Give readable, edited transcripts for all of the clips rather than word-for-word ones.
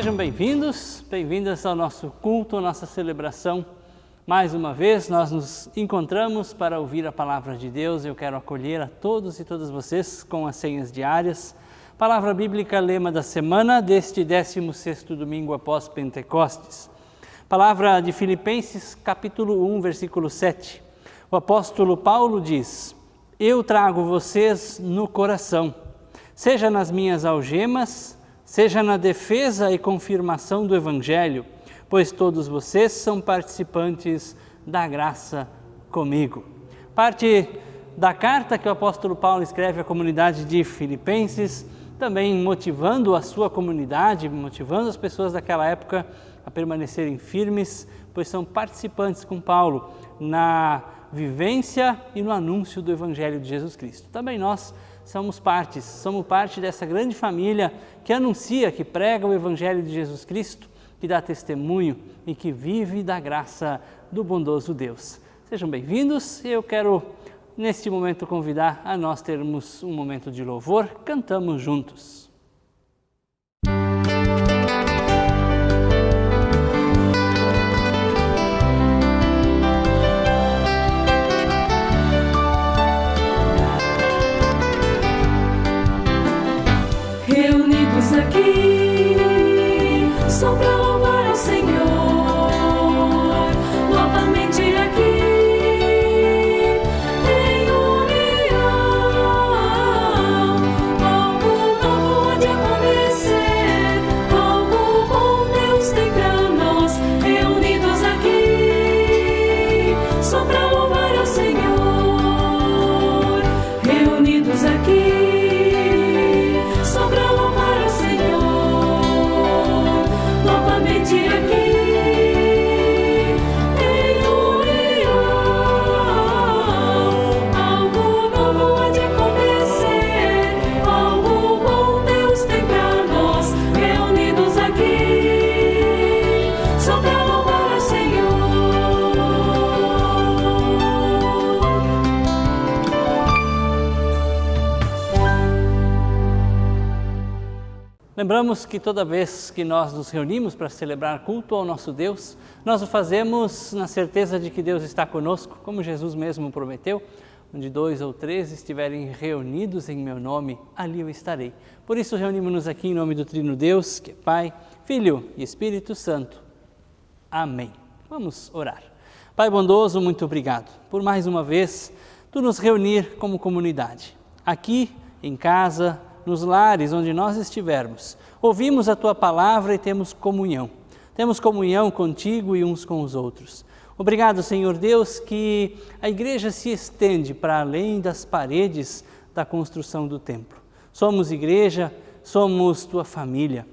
Sejam bem-vindas ao nosso culto, à nossa celebração. Mais uma vez, nós nos encontramos para ouvir a palavra de Deus. Eu quero acolher a todos e todas vocês com as senhas diárias. Palavra bíblica, lema da semana, deste 16º domingo após Pentecostes. Palavra de Filipenses, capítulo 1, versículo 7. O apóstolo Paulo diz: eu trago vocês no coração, seja nas minhas algemas, seja na defesa e confirmação do Evangelho, pois todos vocês são participantes da graça comigo. Parte da carta que o apóstolo Paulo escreve à comunidade de Filipenses, também motivando a sua comunidade, motivando as pessoas daquela época a permanecerem firmes, pois são participantes com Paulo na vivência e no anúncio do Evangelho de Jesus Cristo. Também nós somos parte dessa grande família que anuncia, que prega o Evangelho de Jesus Cristo, que dá testemunho e que vive da graça do bondoso Deus. Sejam bem-vindos e eu quero, neste momento, convidar a nós termos um momento de louvor. Cantamos juntos. Reunidos aqui, só para louvar ao Senhor, novamente aqui, em união, algo novo há de acontecer, algo bom Deus tem para nós. Reunidos aqui, só para louvar ao Senhor, reunidos aqui, só para louvar ao Senhor, novamente aqui, em união, algo novo há de acontecer, algo bom Deus tem para nós. Reunidos aqui, só para louvar ao Senhor. Lembramos que toda vez que nós nos reunimos para celebrar culto ao nosso Deus, nós o fazemos na certeza de que Deus está conosco, como Jesus mesmo prometeu: onde 2 ou 3 estiverem reunidos em meu nome, ali eu estarei. Por isso reunimos-nos aqui em nome do Trino Deus, que é Pai, Filho e Espírito Santo. Amém. Vamos orar. Pai bondoso, muito obrigado por mais uma vez tu nos reunir como comunidade, aqui em casa, nos lares onde nós estivermos. Ouvimos a Tua palavra e temos comunhão contigo e uns com os outros. Obrigado, Senhor Deus, que a igreja se estende para além das paredes da construção do templo. Somos igreja, somos Tua família.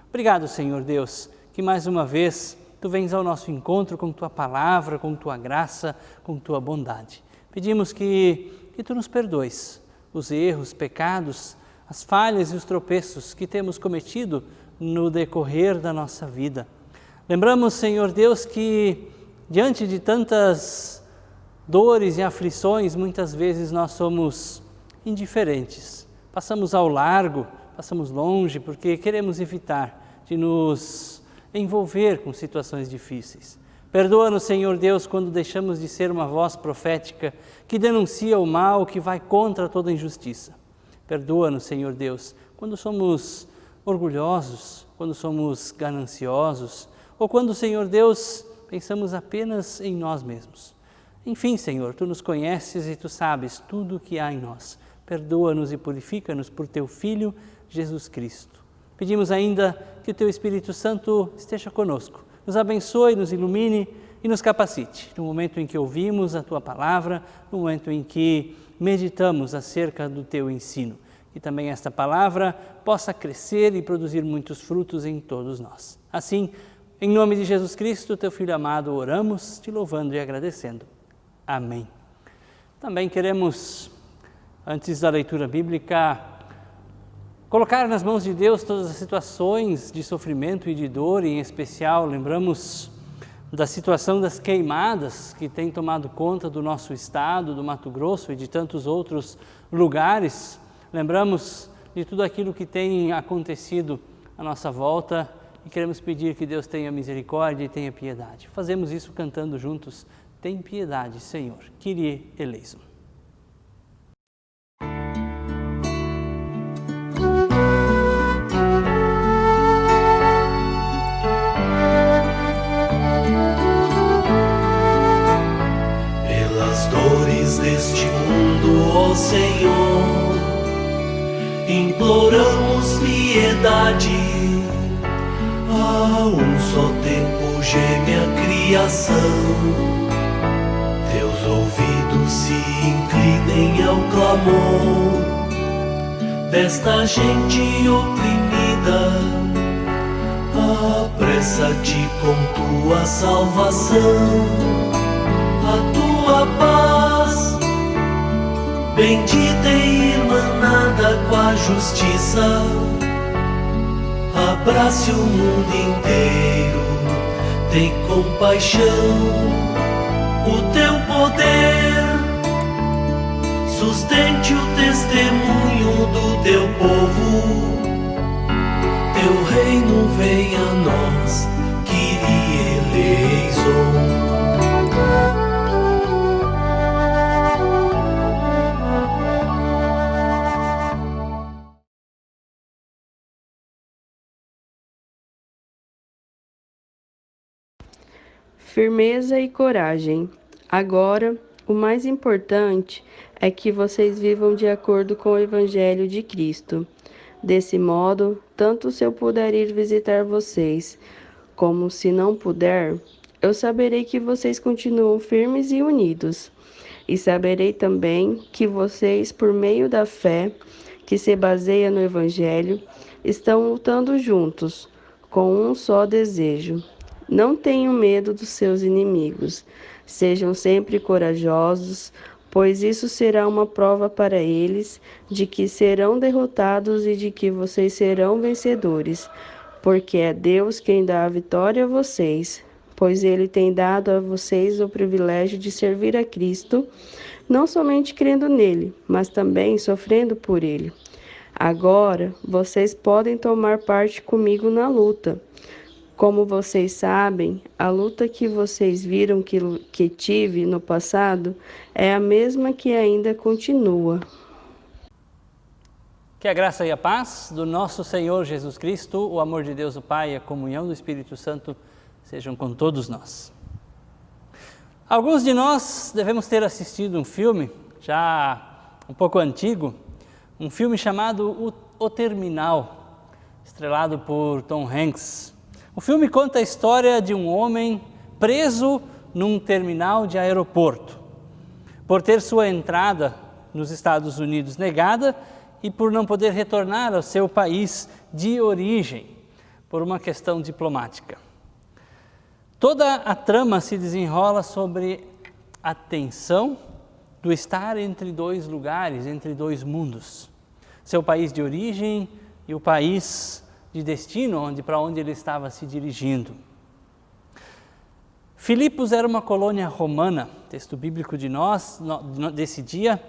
Obrigado, Senhor Deus, que mais uma vez Tu vens ao nosso encontro com Tua palavra, com Tua graça, com Tua bondade. Pedimos que Tu nos perdoes os erros, pecados, as falhas e os tropeços que temos cometido no decorrer da nossa vida. Lembramos, Senhor Deus, que diante de tantas dores e aflições, muitas vezes nós somos indiferentes. Passamos ao largo, passamos longe, porque queremos evitar de nos envolver com situações difíceis. Perdoa-nos, Senhor Deus, quando deixamos de ser uma voz profética que denuncia o mal, que vai contra toda injustiça. Perdoa-nos, Senhor Deus, quando somos orgulhosos, quando somos gananciosos, ou quando, Senhor Deus, pensamos apenas em nós mesmos. Enfim, Senhor, Tu nos conheces e Tu sabes tudo o que há em nós. Perdoa-nos e purifica-nos por Teu Filho, Jesus Cristo. Pedimos ainda que o Teu Espírito Santo esteja conosco, nos abençoe, nos ilumine e nos capacite no momento em que ouvimos a Tua palavra, no momento em que meditamos acerca do Teu ensino. Que também esta palavra possa crescer e produzir muitos frutos em todos nós. Assim, em nome de Jesus Cristo, Teu Filho amado, oramos, Te louvando e agradecendo. Amém. Também queremos, antes da leitura bíblica, colocar nas mãos de Deus todas as situações de sofrimento e de dor, e em especial lembramos da situação das queimadas que tem tomado conta do nosso estado, do Mato Grosso e de tantos outros lugares. Lembramos de tudo aquilo que tem acontecido à nossa volta e queremos pedir que Deus tenha misericórdia e tenha piedade. Fazemos isso cantando juntos, tem piedade, Senhor. Kyrie eleison. Pelas dores deste mundo, ó Senhor, imploramos piedade. A um só tempo geme a criação, teus ouvidos se inclinem ao clamor desta gente oprimida. Apressa-te com tua salvação, a tua paz, bendita e irmanada com a justiça. Abrace o mundo inteiro, tem compaixão, o teu poder sustente o testemunho do teu povo. Teu reino venha a nós, Kyrie eleison. Firmeza e coragem. Agora, o mais importante é que vocês vivam de acordo com o Evangelho de Cristo. Desse modo, tanto se eu puder ir visitar vocês, como se não puder, eu saberei que vocês continuam firmes e unidos. E saberei também que vocês, por meio da fé, que se baseia no Evangelho, estão lutando juntos, com um só desejo. Não tenham medo dos seus inimigos. Sejam sempre corajosos, pois isso será uma prova para eles de que serão derrotados e de que vocês serão vencedores, porque é Deus quem dá a vitória a vocês, pois Ele tem dado a vocês o privilégio de servir a Cristo, não somente crendo nele, mas também sofrendo por Ele. Agora, vocês podem tomar parte comigo na luta. Como vocês sabem, a luta que vocês viram que tive no passado é a mesma que ainda continua. Que a graça e a paz do nosso Senhor Jesus Cristo, o amor de Deus o Pai e a comunhão do Espírito Santo sejam com todos nós. Alguns de nós devemos ter assistido um filme, já um pouco antigo, um filme chamado O Terminal, estrelado por Tom Hanks. O filme conta a história de um homem preso num terminal de aeroporto, por ter sua entrada nos Estados Unidos negada e por não poder retornar ao seu país de origem, por uma questão diplomática. Toda a trama se desenrola sobre a tensão do estar entre dois lugares, entre dois mundos. Seu país de origem e o país de destino, para onde ele estava se dirigindo. Filipos era uma colônia romana, texto bíblico desse dia,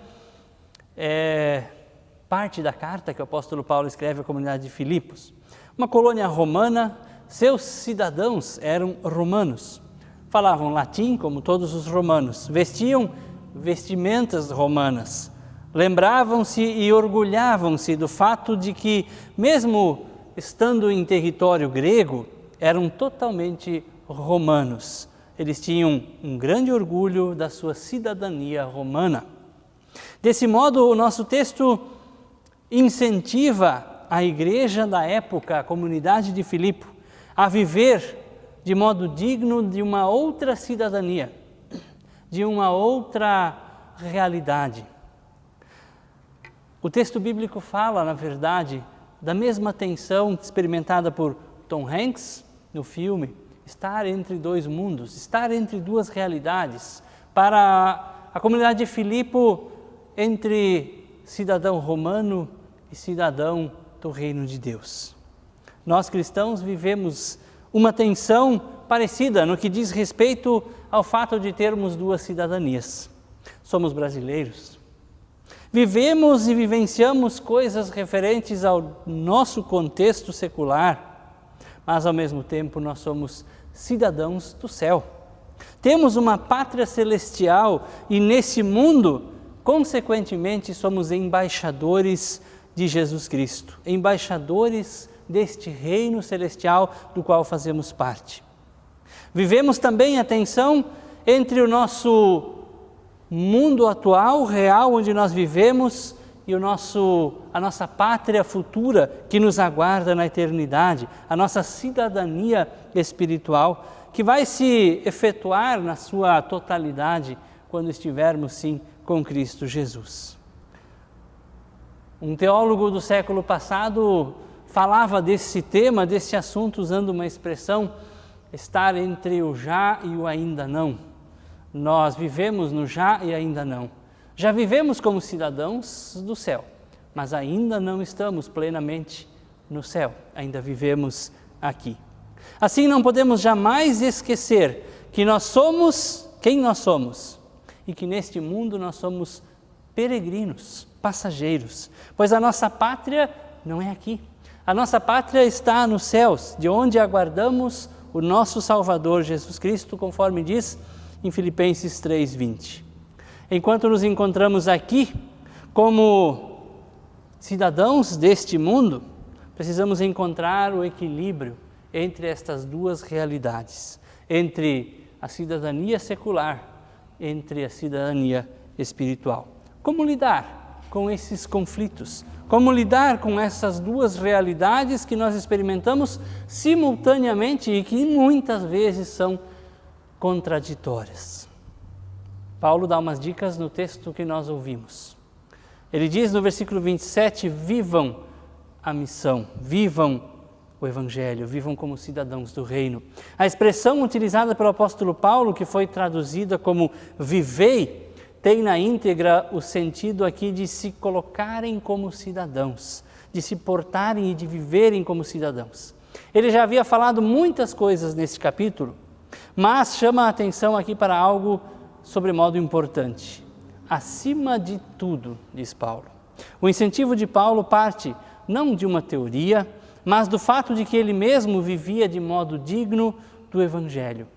parte da carta que o apóstolo Paulo escreve à comunidade de Filipos. Uma colônia romana, seus cidadãos eram romanos, falavam latim como todos os romanos, vestiam vestimentas romanas, lembravam-se e orgulhavam-se do fato de que, mesmo estando em território grego, eram totalmente romanos. Eles tinham um grande orgulho da sua cidadania romana. Desse modo, o nosso texto incentiva a igreja da época, a comunidade de Filipe, a viver de modo digno de uma outra cidadania, de uma outra realidade. O texto bíblico fala, na verdade, da mesma tensão experimentada por Tom Hanks no filme, estar entre dois mundos, estar entre duas realidades. Para a comunidade de Filipe, entre cidadão romano e cidadão do reino de Deus. Nós cristãos vivemos uma tensão parecida no que diz respeito ao fato de termos duas cidadanias. Somos brasileiros. Vivemos e vivenciamos coisas referentes ao nosso contexto secular, mas ao mesmo tempo nós somos cidadãos do céu. Temos uma pátria celestial e nesse mundo, consequentemente, somos embaixadores de Jesus Cristo, embaixadores deste reino celestial do qual fazemos parte. Vivemos também a tensão entre o nosso mundo atual, real, onde nós vivemos, e a nossa pátria futura que nos aguarda na eternidade, a nossa cidadania espiritual, que vai se efetuar na sua totalidade quando estivermos, sim, com Cristo Jesus. Um teólogo do século passado falava desse tema, desse assunto, usando uma expressão: estar entre o já e o ainda não. Nós vivemos no já e ainda não. Já vivemos como cidadãos do céu, mas ainda não estamos plenamente no céu, ainda vivemos aqui. Assim, não podemos jamais esquecer que nós somos quem nós somos e que neste mundo nós somos peregrinos, passageiros, pois a nossa pátria não é aqui. A nossa pátria está nos céus, de onde aguardamos o nosso Salvador Jesus Cristo, conforme diz em Filipenses 3:20. Enquanto nos encontramos aqui como cidadãos deste mundo, precisamos encontrar o equilíbrio entre estas duas realidades, entre a cidadania secular, entre a cidadania espiritual. Como lidar com esses conflitos? Como lidar com essas duas realidades que nós experimentamos simultaneamente e que muitas vezes são contraditórias? Paulo dá umas dicas no texto que nós ouvimos. Ele diz no versículo 27, vivam a missão, vivam o Evangelho, vivam como cidadãos do reino. A expressão utilizada pelo apóstolo Paulo, que foi traduzida como vivei, tem na íntegra o sentido aqui de se colocarem como cidadãos, de se portarem e de viverem como cidadãos. Ele já havia falado muitas coisas nesse capítulo, mas chama a atenção aqui para algo sobremodo importante. Acima de tudo, diz Paulo. O incentivo de Paulo parte não de uma teoria, mas do fato de que ele mesmo vivia de modo digno do Evangelho.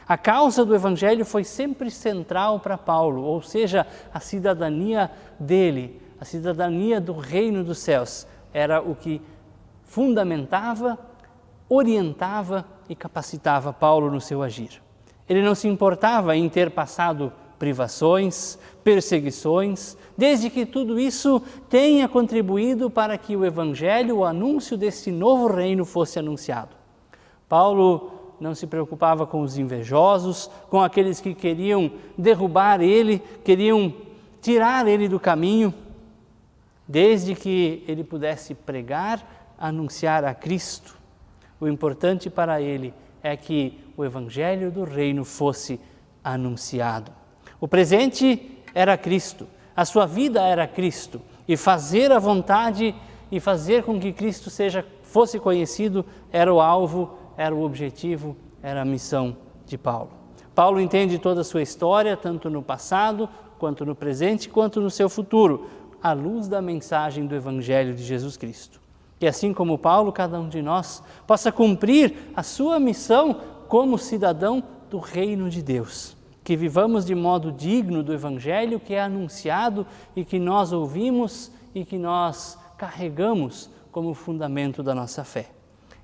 A causa do Evangelho foi sempre central para Paulo, ou seja, a cidadania dele, a cidadania do reino dos céus, era o que fundamentava, orientava e capacitava Paulo no seu agir. Ele não se importava em ter passado privações, perseguições, desde que tudo isso tenha contribuído para que o Evangelho, o anúncio desse novo reino fosse anunciado. Paulo não se preocupava com os invejosos, com aqueles que queriam derrubar ele, queriam tirar ele do caminho, desde que ele pudesse pregar, anunciar a Cristo. O importante para ele é que o Evangelho do Reino fosse anunciado. O presente era Cristo, a sua vida era Cristo, e fazer a vontade e fazer com que Cristo fosse conhecido era o alvo, era o objetivo, era a missão de Paulo. Paulo entende toda a sua história, tanto no passado, quanto no presente, quanto no seu futuro, à luz da mensagem do Evangelho de Jesus Cristo. E assim como Paulo, cada um de nós possa cumprir a sua missão como cidadão do reino de Deus. Que vivamos de modo digno do Evangelho que é anunciado e que nós ouvimos e que nós carregamos como fundamento da nossa fé.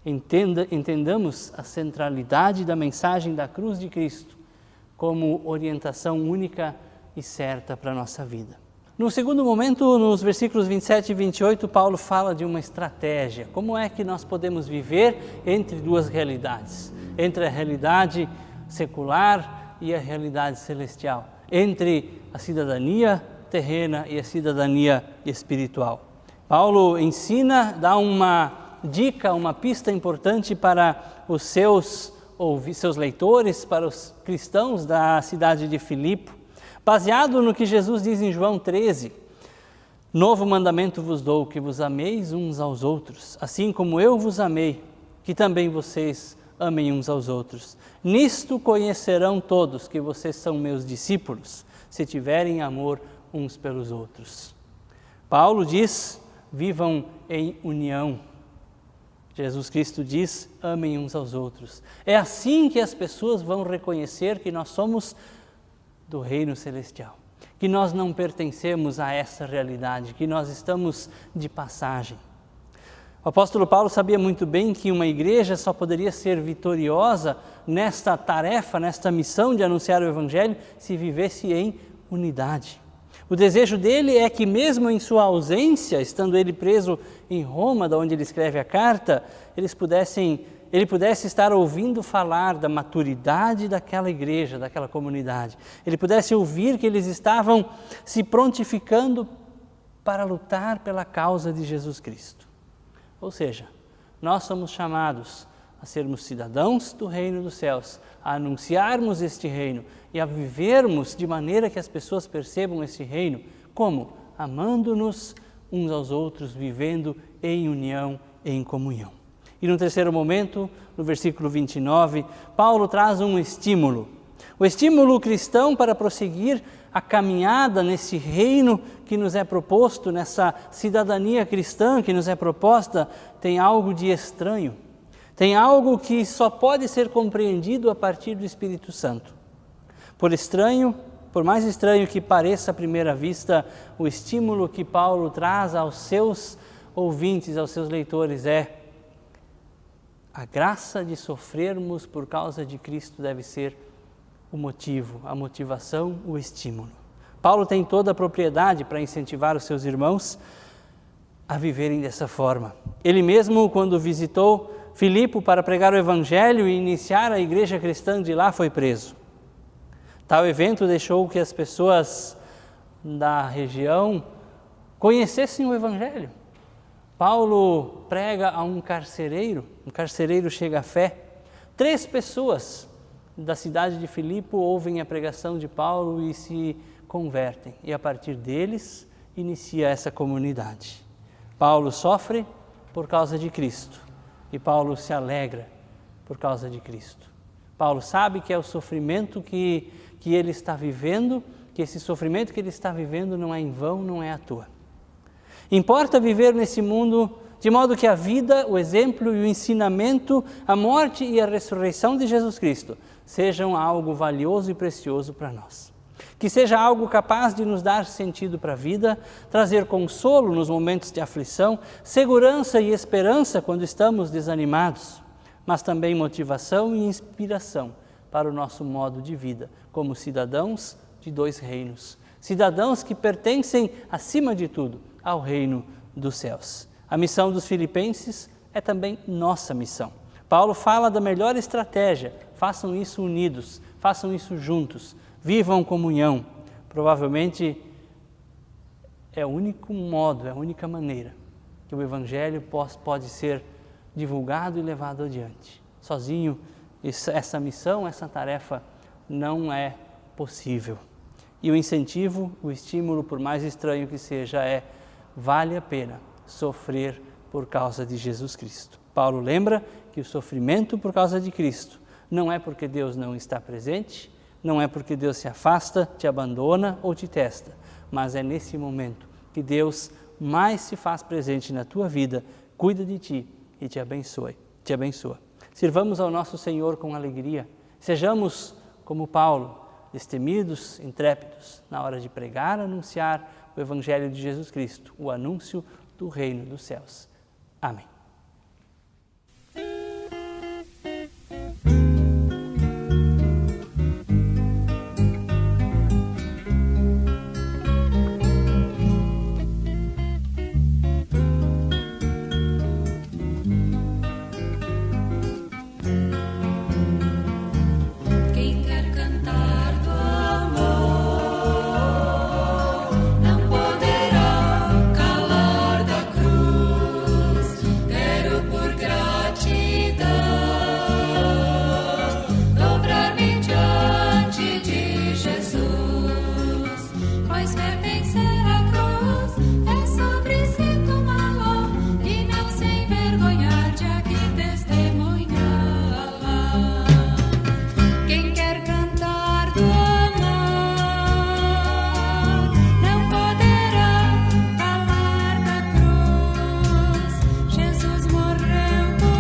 Entendamos a centralidade da mensagem da cruz de Cristo como orientação única e certa para a nossa vida. No segundo momento, nos versículos 27 e 28, Paulo fala de uma estratégia. Como é que nós podemos viver entre duas realidades? Entre a realidade secular e a realidade celestial. Entre a cidadania terrena e a cidadania espiritual. Paulo ensina, dá uma dica, uma pista importante para os seus leitores, para os cristãos da cidade de Filipe, baseado no que Jesus diz em João 13, novo mandamento vos dou, que vos ameis uns aos outros, assim como eu vos amei, que também vocês amem uns aos outros. Nisto conhecerão todos que vocês são meus discípulos, se tiverem amor uns pelos outros. Paulo diz, vivam em união. Jesus Cristo diz: amem uns aos outros. É assim que as pessoas vão reconhecer que nós somos do reino celestial, que nós não pertencemos a essa realidade, que nós estamos de passagem. O apóstolo Paulo sabia muito bem que uma igreja só poderia ser vitoriosa nesta tarefa, nesta missão de anunciar o Evangelho, se vivesse em unidade. O desejo dele é que mesmo em sua ausência, estando ele preso em Roma, da onde ele escreve a carta, ele pudesse estar ouvindo falar da maturidade daquela igreja, daquela comunidade. Ele pudesse ouvir que eles estavam se prontificando para lutar pela causa de Jesus Cristo. Ou seja, nós somos chamados a sermos cidadãos do reino dos céus, a anunciarmos este reino e a vivermos de maneira que as pessoas percebam este reino. Como? Amando-nos uns aos outros, vivendo em união, em comunhão. E no terceiro momento, no versículo 29, Paulo traz um estímulo. O estímulo cristão para prosseguir a caminhada nesse reino que nos é proposto, nessa cidadania cristã que nos é proposta, tem algo de estranho. Tem algo que só pode ser compreendido a partir do Espírito Santo. Por mais estranho que pareça à primeira vista, o estímulo que Paulo traz aos seus ouvintes, aos seus leitores é: a graça de sofrermos por causa de Cristo deve ser o motivo, a motivação, o estímulo. Paulo tem toda a propriedade para incentivar os seus irmãos a viverem dessa forma. Ele mesmo, quando visitou Filipe para pregar o Evangelho e iniciar a igreja cristã de lá, foi preso. Tal evento deixou que as pessoas da região conhecessem o Evangelho. Paulo prega a um carcereiro chega à fé. 3 pessoas da cidade de Filipe ouvem a pregação de Paulo e se convertem. E a partir deles inicia essa comunidade. Paulo sofre por causa de Cristo e Paulo se alegra por causa de Cristo. Paulo sabe que é o sofrimento que ele está vivendo, que esse sofrimento que ele está vivendo não é em vão, não é à toa. Importa viver nesse mundo de modo que a vida, o exemplo e o ensinamento, a morte e a ressurreição de Jesus Cristo sejam algo valioso e precioso para nós. Que seja algo capaz de nos dar sentido para a vida, trazer consolo nos momentos de aflição, segurança e esperança quando estamos desanimados, mas também motivação e inspiração para o nosso modo de vida, como cidadãos de 2 reinos, cidadãos que pertencem, acima de tudo, ao reino dos céus. A missão dos filipenses é também nossa missão. Paulo fala da melhor estratégia: façam isso unidos, façam isso juntos, vivam comunhão. Provavelmente é o único modo, é a única maneira que o Evangelho pode ser divulgado e levado adiante. Sozinho, essa missão, essa tarefa não é possível. E o incentivo, o estímulo, por mais estranho que seja, é: vale a pena sofrer por causa de Jesus Cristo. Paulo lembra que o sofrimento por causa de Cristo não é porque Deus não está presente, não é porque Deus se afasta, te abandona ou te testa, mas é nesse momento que Deus mais se faz presente na tua vida, cuida de ti e te abençoa. Sirvamos ao nosso Senhor com alegria, sejamos como Paulo, destemidos, intrépidos, na hora de pregar, anunciar o Evangelho de Jesus Cristo, o anúncio do reino dos céus. Amém. Jesus morreu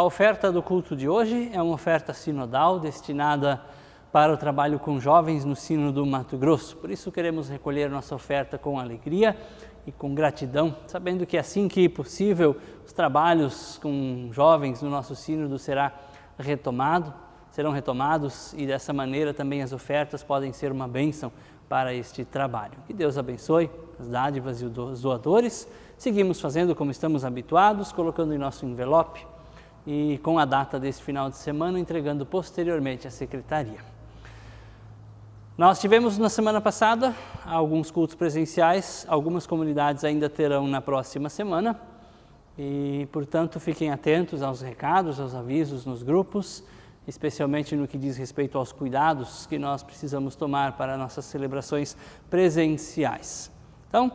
A oferta do culto de hoje é uma oferta sinodal destinada para o trabalho com jovens no Sino do Mato Grosso. Por isso queremos recolher nossa oferta com alegria e com gratidão, sabendo que assim que possível os trabalhos com jovens no nosso Sínodo serão retomados e dessa maneira também as ofertas podem ser uma bênção para este trabalho. Que Deus abençoe as dádivas e os doadores. Seguimos fazendo como estamos habituados, colocando em nosso envelope e com a data desse final de semana entregando posteriormente à secretaria. Nós tivemos na semana passada alguns cultos presenciais, algumas comunidades ainda terão na próxima semana e, portanto, fiquem atentos aos recados, aos avisos nos grupos, especialmente no que diz respeito aos cuidados que nós precisamos tomar para nossas celebrações presenciais. Então,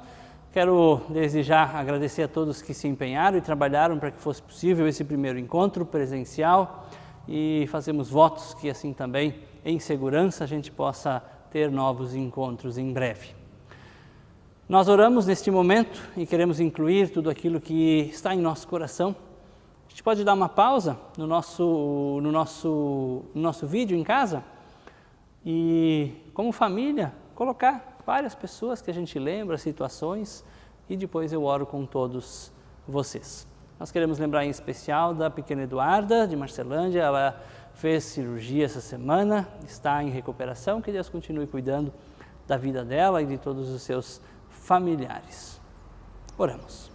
quero desde já agradecer a todos que se empenharam e trabalharam para que fosse possível esse primeiro encontro presencial e fazemos votos que assim também, em segurança, a gente possa ter novos encontros em breve. Nós oramos neste momento e queremos incluir tudo aquilo que está em nosso coração. A gente pode dar uma pausa no nosso vídeo em casa e, como família, colocar várias pessoas que a gente lembra, situações, e depois eu oro com todos vocês. Nós queremos lembrar em especial da pequena Eduarda, de Marcelândia. Ela fez cirurgia essa semana, está em recuperação. Que Deus continue cuidando da vida dela e de todos os seus familiares. Oramos.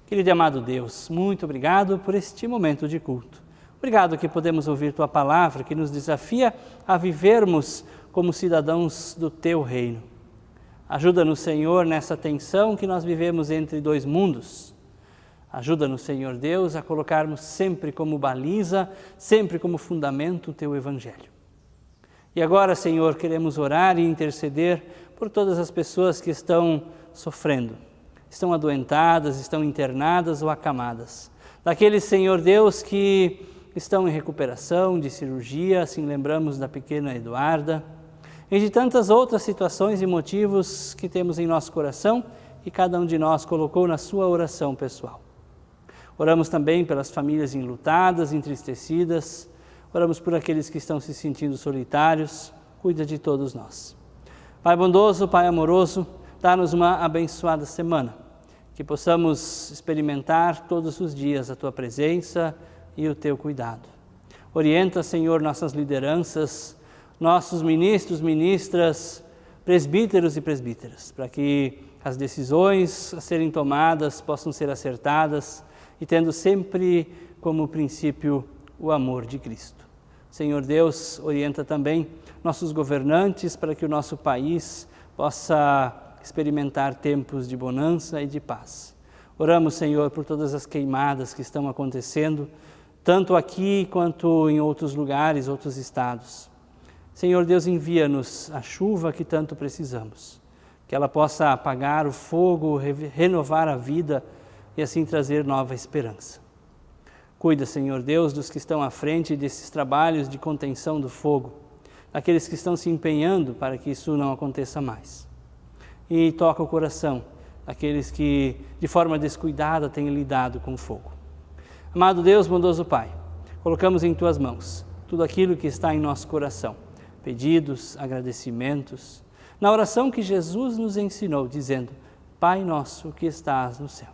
Querido e amado Deus, muito obrigado por este momento de culto. Obrigado que podemos ouvir Tua palavra, que nos desafia a vivermos como cidadãos do Teu reino. Ajuda-nos, Senhor, nessa tensão que nós vivemos entre dois mundos. Ajuda-nos, Senhor Deus, a colocarmos sempre como baliza, sempre como fundamento o Teu Evangelho. E agora, Senhor, queremos orar e interceder por todas as pessoas que estão sofrendo, estão adoentadas, estão internadas ou acamadas. Daqueles, Senhor Deus, que estão em recuperação de cirurgia, assim lembramos da pequena Eduarda, e de tantas outras situações e motivos que temos em nosso coração e cada um de nós colocou na sua oração pessoal. Oramos também pelas famílias enlutadas, entristecidas, oramos por aqueles que estão se sentindo solitários, cuida de todos nós. Pai bondoso, Pai amoroso, dá-nos uma abençoada semana, que possamos experimentar todos os dias a Tua presença e o Teu cuidado. Orienta, Senhor, nossas lideranças, nossos ministros, ministras, presbíteros e presbíteras, para que as decisões a serem tomadas possam ser acertadas e tendo sempre como princípio o amor de Cristo. Senhor Deus, orienta também nossos governantes para que o nosso país possa experimentar tempos de bonança e de paz. Oramos, Senhor, por todas as queimadas que estão acontecendo, tanto aqui quanto em outros lugares, outros estados. Senhor Deus, envia-nos a chuva que tanto precisamos, que ela possa apagar o fogo, renovar a vida e assim trazer nova esperança. Cuida, Senhor Deus, dos que estão à frente desses trabalhos de contenção do fogo, daqueles que estão se empenhando para que isso não aconteça mais. E toca o coração daqueles que, de forma descuidada, têm lidado com o fogo. Amado Deus, bondoso Pai, colocamos em Tuas mãos tudo aquilo que está em nosso coração, pedidos, agradecimentos, na oração que Jesus nos ensinou, dizendo: Pai nosso que estás no céu,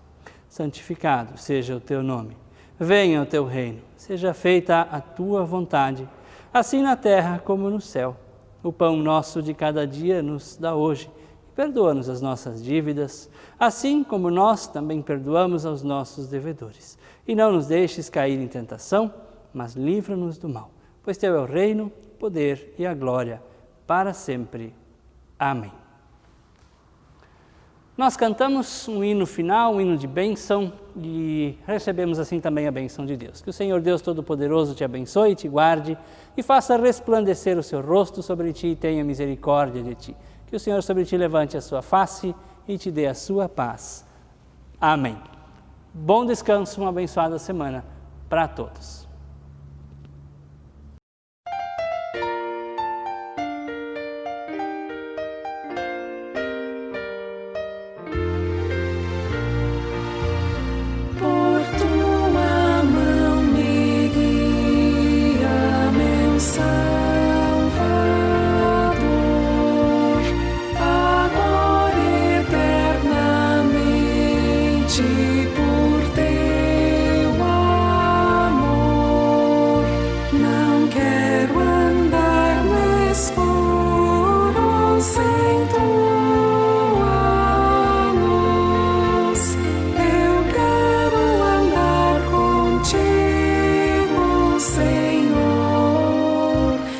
santificado seja o Teu nome, venha o Teu reino, seja feita a Tua vontade, assim na terra como no céu. O pão nosso de cada dia nos dá hoje, e perdoa-nos as nossas dívidas, assim como nós também perdoamos aos nossos devedores. E não nos deixes cair em tentação, mas livra-nos do mal, pois Teu é o reino, o poder e a glória, para sempre. Amém. Nós cantamos um hino final, um hino de bênção, e recebemos assim também a bênção de Deus. Que o Senhor Deus Todo-Poderoso te abençoe, te guarde e faça resplandecer o seu rosto sobre ti e tenha misericórdia de ti. Que o Senhor sobre ti levante a sua face e te dê a sua paz. Amém. Bom descanso, uma abençoada semana para todos. Por tua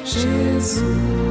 Jesus.